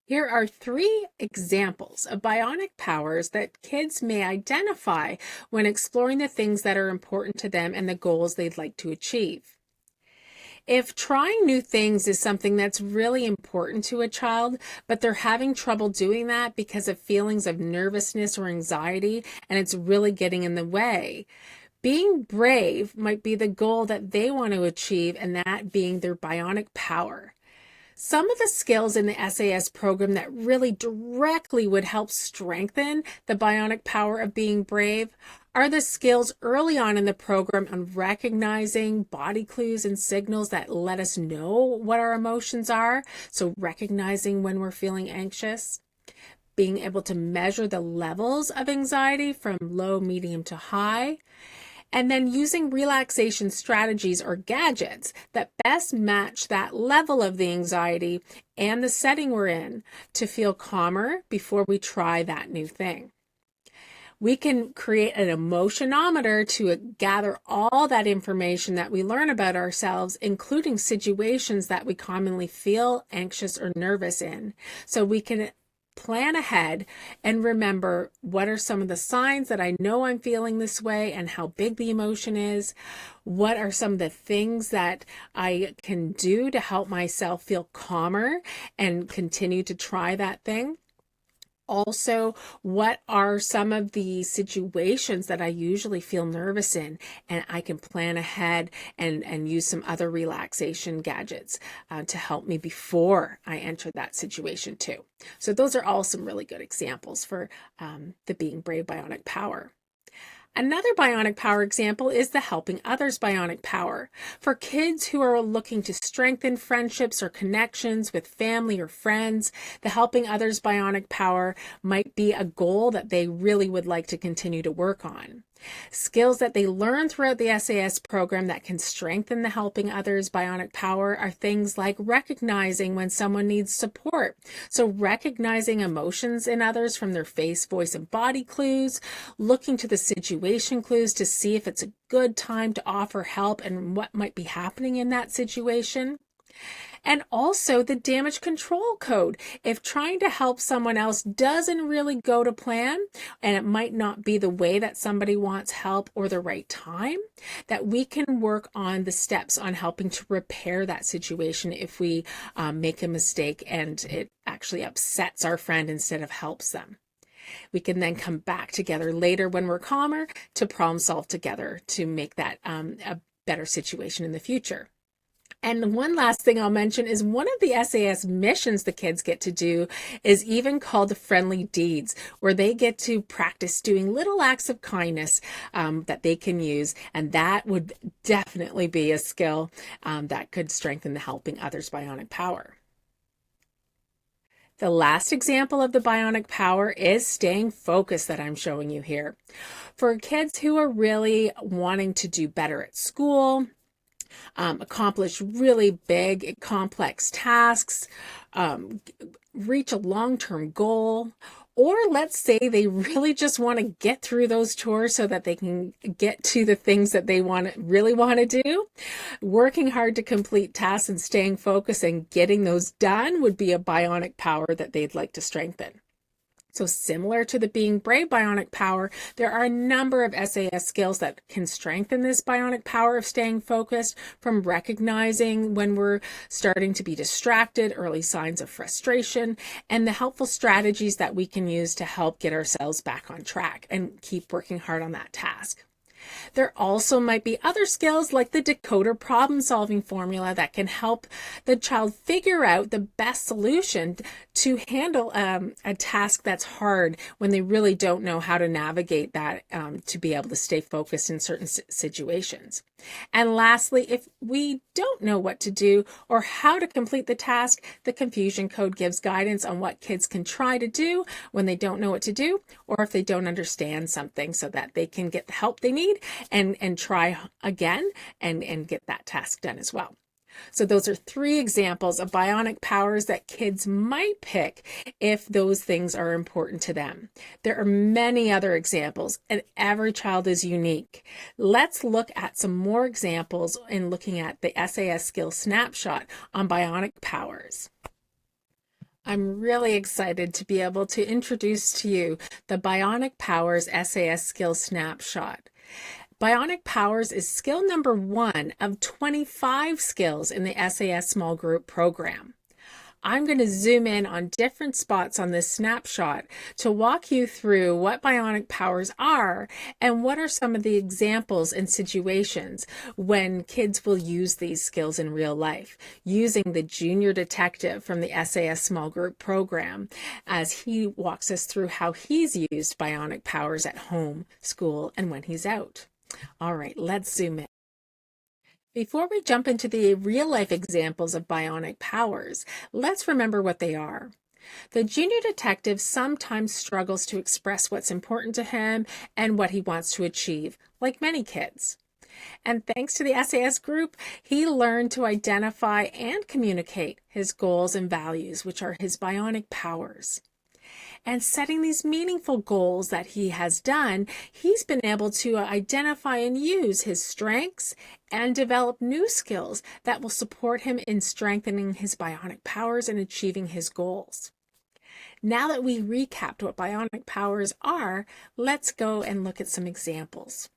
Here are 3 examples of bionic powers that kids may identify when exploring the things that are important to them and the goals they'd like to achieve. If trying new things is something that's really important to a child, but they're having trouble doing that because of feelings of nervousness or anxiety, and it's really getting in the way, being brave might be the goal that they want to achieve, and that being their bionic power. Some of the skills in the SAS program that really directly would help strengthen the bionic power of being brave are the skills early on in the program on recognizing body clues and signals that let us know what our emotions are. So recognizing when we're feeling anxious, being able to measure the levels of anxiety from low, medium to high, and then using relaxation strategies or gadgets that best match that level of the anxiety and the setting we're in to feel calmer before we try that new thing. We can create an emotionometer to gather all that information that we learn about ourselves, including situations that we commonly feel anxious or nervous in. So we can plan ahead and remember what are some of the signs that I know I'm feeling this way and how big the emotion is. What are some of the things that I can do to help myself feel calmer and continue to try that thing? Also, what are some of the situations that I usually feel nervous in? And I can plan ahead and use some other relaxation gadgets to help me before I enter that situation too. So those are all some really good examples for the Being Brave bionic power. Another bionic power example is the helping others bionic power. For kids who are looking to strengthen friendships or connections with family or friends, the helping others bionic power might be a goal that they really would like to continue to work on. Skills that they learn throughout the SAS program that can strengthen the helping others bionic power are things like recognizing when someone needs support. So recognizing emotions in others from their face, voice, and body clues, looking to the situation clues to see if it's a good time to offer help and what might be happening in that situation. And also the damage control code. If trying to help someone else doesn't really go to plan, and it might not be the way that somebody wants help or the right time, that we can work on the steps on helping to repair that situation if we make a mistake and it actually upsets our friend instead of helps them. We can then come back together later when we're calmer to problem solve together to make that a better situation in the future. And one last thing I'll mention is one of the SAS missions the kids get to do is even called Friendly Deeds, where they get to practice doing little acts of kindness that they can use. And that would definitely be a skill that could strengthen the helping others bionic power. The last example of the bionic power is staying focused that I'm showing you here. For kids who are really wanting to do better at school, accomplish really big, complex tasks, reach a long-term goal, or let's say they really just want to get through those chores so that they can get to the things that they really want to do. Working hard to complete tasks and staying focused and getting those done would be a bionic power that they'd like to strengthen. So similar to the Being Brave bionic power, there are a number of SAS skills that can strengthen this bionic power of staying focused, from recognizing when we're starting to be distracted, early signs of frustration, and the helpful strategies that we can use to help get ourselves back on track and keep working hard on that task. There also might be other skills like the decoder problem solving formula that can help the child figure out the best solution to handle a task that's hard when they really don't know how to navigate that to be able to stay focused in certain situations. And lastly, if we don't know what to do or how to complete the task, the confusion code gives guidance on what kids can try to do when they don't know what to do, or if they don't understand something, so that they can get the help they need and try again and get that task done as well. So those are 3 examples of bionic powers that kids might pick if those things are important to them. There are many other examples, and every child is unique. Let's look at some more examples in looking at the SAS skill snapshot on bionic powers. I'm really excited to be able to introduce to you the Bionic Powers SAS Skill Snapshot. Bionic Powers is skill number 1 of 25 skills in the SAS Small Group program. I'm going to zoom in on different spots on this snapshot to walk you through what bionic powers are and what are some of the examples and situations when kids will use these skills in real life, using the junior detective from the SAS Small Group program as he walks us through how he's used bionic powers at home, school, and when he's out. All right, let's zoom in. Before we jump into the real-life examples of bionic powers, let's remember what they are. The junior detective sometimes struggles to express what's important to him and what he wants to achieve, like many kids. And thanks to the SAS group, he learned to identify and communicate his goals and values, which are his bionic powers. And setting these meaningful goals that he has done, he's been able to identify and use his strengths and develop new skills that will support him in strengthening his bionic powers and achieving his goals. Now that we recapped what bionic powers are, let's go and look at some examples.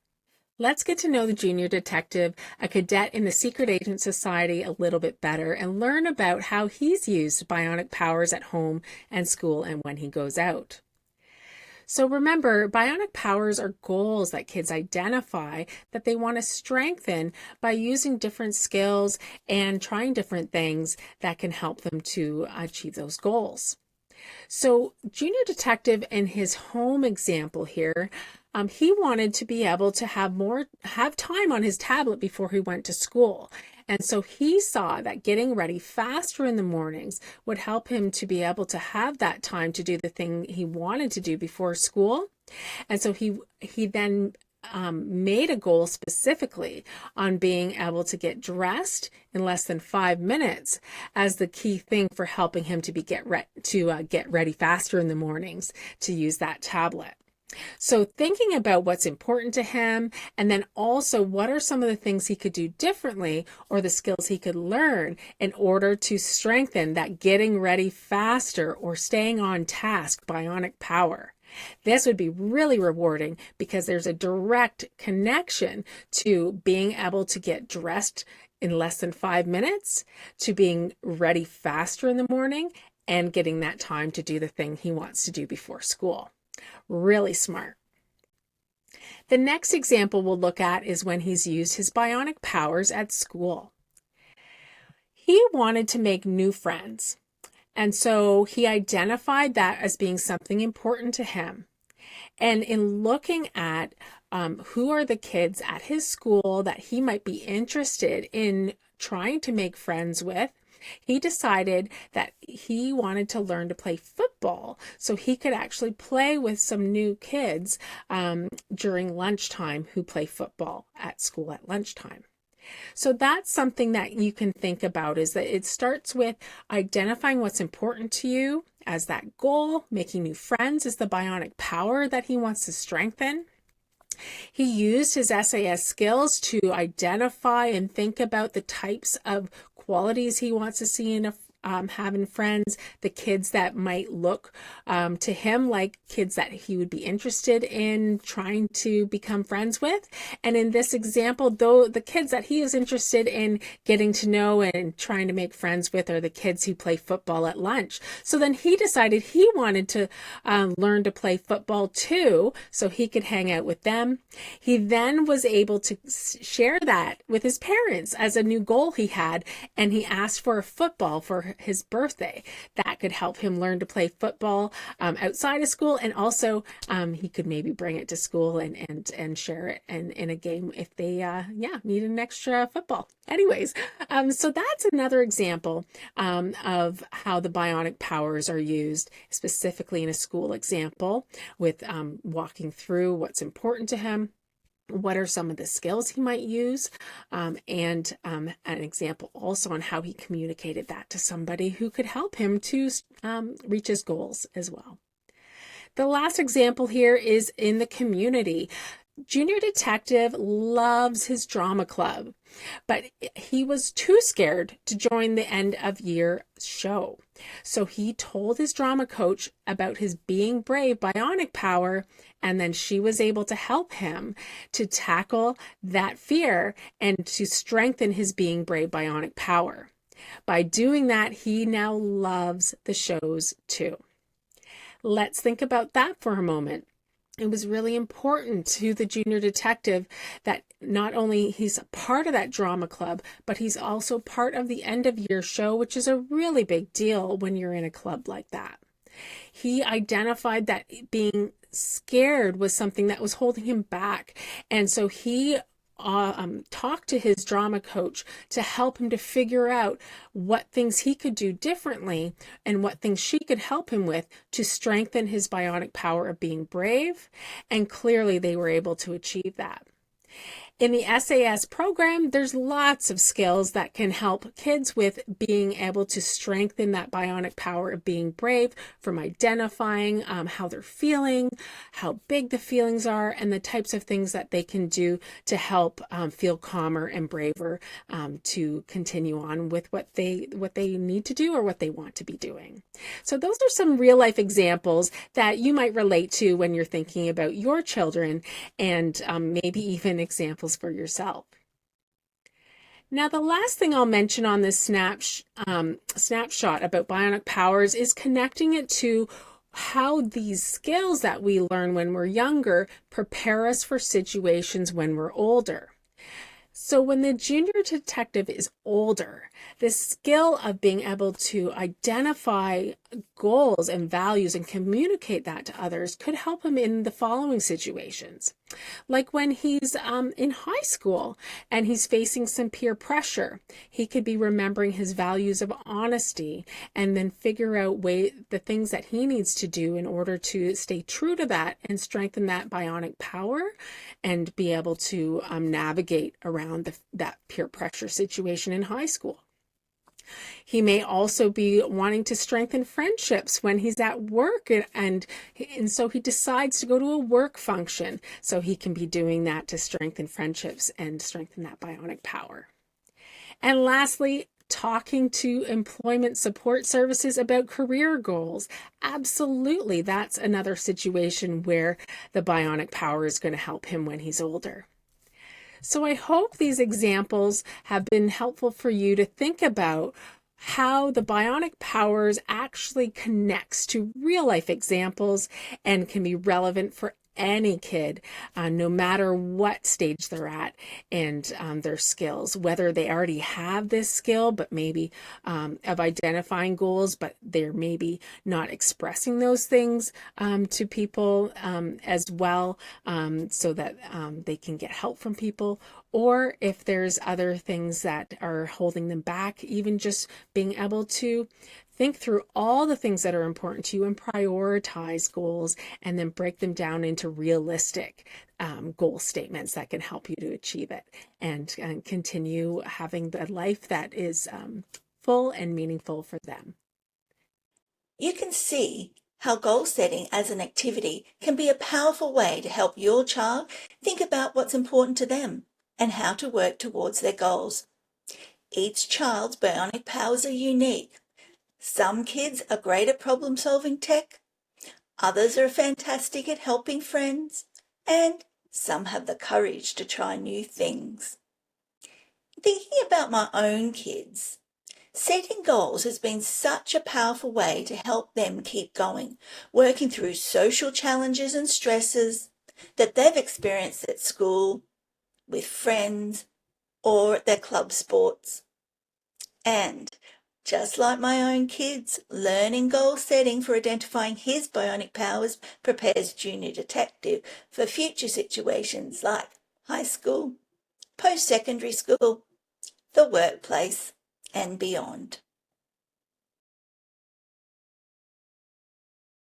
Let's get to know the junior detective, a cadet in the Secret Agent Society, a little bit better and learn about how he's used bionic powers at home and school and when he goes out. So remember, bionic powers are goals that kids identify that they want to strengthen by using different skills and trying different things that can help them to achieve those goals. So junior detective in his home example here, he wanted to be able to have time on his tablet before he went to school. And so he saw that getting ready faster in the mornings would help him to be able to have that time to do the thing he wanted to do before school. And so he then made a goal specifically on being able to get dressed in less than 5 minutes as the key thing for helping him to get ready faster in the mornings to use that tablet. So thinking about what's important to him, and then also what are some of the things he could do differently or the skills he could learn in order to strengthen that getting ready faster or staying on task bionic power. This would be really rewarding because there's a direct connection to being able to get dressed in less than 5 minutes, to being ready faster in the morning, and getting that time to do the thing he wants to do before school. Really smart. The next example we'll look at is when he's used his bionic powers at school. He wanted to make new friends. And so he identified that as being something important to him. And in looking at who are the kids at his school that he might be interested in trying to make friends with, he decided that he wanted to learn to play football so he could actually play with some new kids during lunchtime who play football at school at lunchtime. So that's something that you can think about, is that it starts with identifying what's important to you as that goal. Making new friends is the bionic power that he wants to strengthen. He used his SAS skills to identify and think about the types of qualities he wants to see in having friends, the kids that might look to him like kids that he would be interested in trying to become friends with. And in this example, though, the kids that he is interested in getting to know and trying to make friends with are the kids who play football at lunch. So then he decided he wanted to learn to play football too, so he could hang out with them. He then was able to share that with his parents as a new goal he had, and he asked for a football for his birthday that could help him learn to play football outside of school, and also he could maybe bring it to school and share it in a game if they need an extra football. Anyways, so that's another example of how the bionic powers are used, specifically in a school example with walking through what's important to him. What are some of the skills he might use, and an example also on how he communicated that to somebody who could help him to reach his goals as well. The last example here is in the community. Junior Detective loves his drama club, but he was too scared to join the end of year show. So he told his drama coach about his being brave bionic power, and then she was able to help him to tackle that fear and to strengthen his being brave bionic power. By doing that, he now loves the shows too. Let's think about that for a moment. It was really important to the junior detective that not only he's a part of that drama club, but he's also part of the end of year show, which is a really big deal when you're in a club like that. He identified that being scared was something that was holding him back. And so he talked to his drama coach to help him to figure out what things he could do differently and what things she could help him with to strengthen his bionic power of being brave. And clearly they were able to achieve that. In the SAS program, there's lots of skills that can help kids with being able to strengthen that bionic power of being brave, from identifying how they're feeling, how big the feelings are, and the types of things that they can do to help feel calmer and braver to continue on with what they need to do or what they want to be doing. So those are some real life examples that you might relate to when you're thinking about your children, and maybe even examples for yourself. Now, the last thing I'll mention on this snapshot about bionic powers is connecting it to how these skills that we learn when we're younger prepare us for situations when we're older. So when the junior detective is older, the skill of being able to identify goals and values and communicate that to others could help him in the following situations. Like when he's in high school and he's facing some peer pressure, he could be remembering his values of honesty and then figure out the things that he needs to do in order to stay true to that and strengthen that bionic power and be able to navigate around that peer pressure situation in high school. He may also be wanting to strengthen friendships when he's at work, and so he decides to go to a work function so he can be doing that to strengthen friendships and strengthen that bionic power. And lastly, talking to employment support services about career goals. Absolutely, that's another situation where the bionic power is going to help him when he's older. So I hope these examples have been helpful for you to think about how the bionic powers actually connects to real life examples and can be relevant for any kid, no matter what stage they're at and their skills, whether they already have this skill, but maybe of identifying goals, but they're maybe not expressing those things to people as well, so that they can get help from people, or if there's other things that are holding them back, even just being able to think through all the things that are important to you and prioritize goals and then break them down into realistic goal statements that can help you to achieve it and continue having the life that is full and meaningful for them. You can see how goal setting as an activity can be a powerful way to help your child think about what's important to them and how to work towards their goals. Each child's bionic powers are unique. Some kids are great at problem-solving tech, others are fantastic at helping friends, and some have the courage to try new things. Thinking about my own kids, setting goals has been such a powerful way to help them keep going, working through social challenges and stresses that they've experienced at school, with friends, or at their club sports. And just like my own kids, learning goal setting for identifying his bionic powers prepares Junior Detective for future situations like high school, post-secondary school, the workplace, and beyond.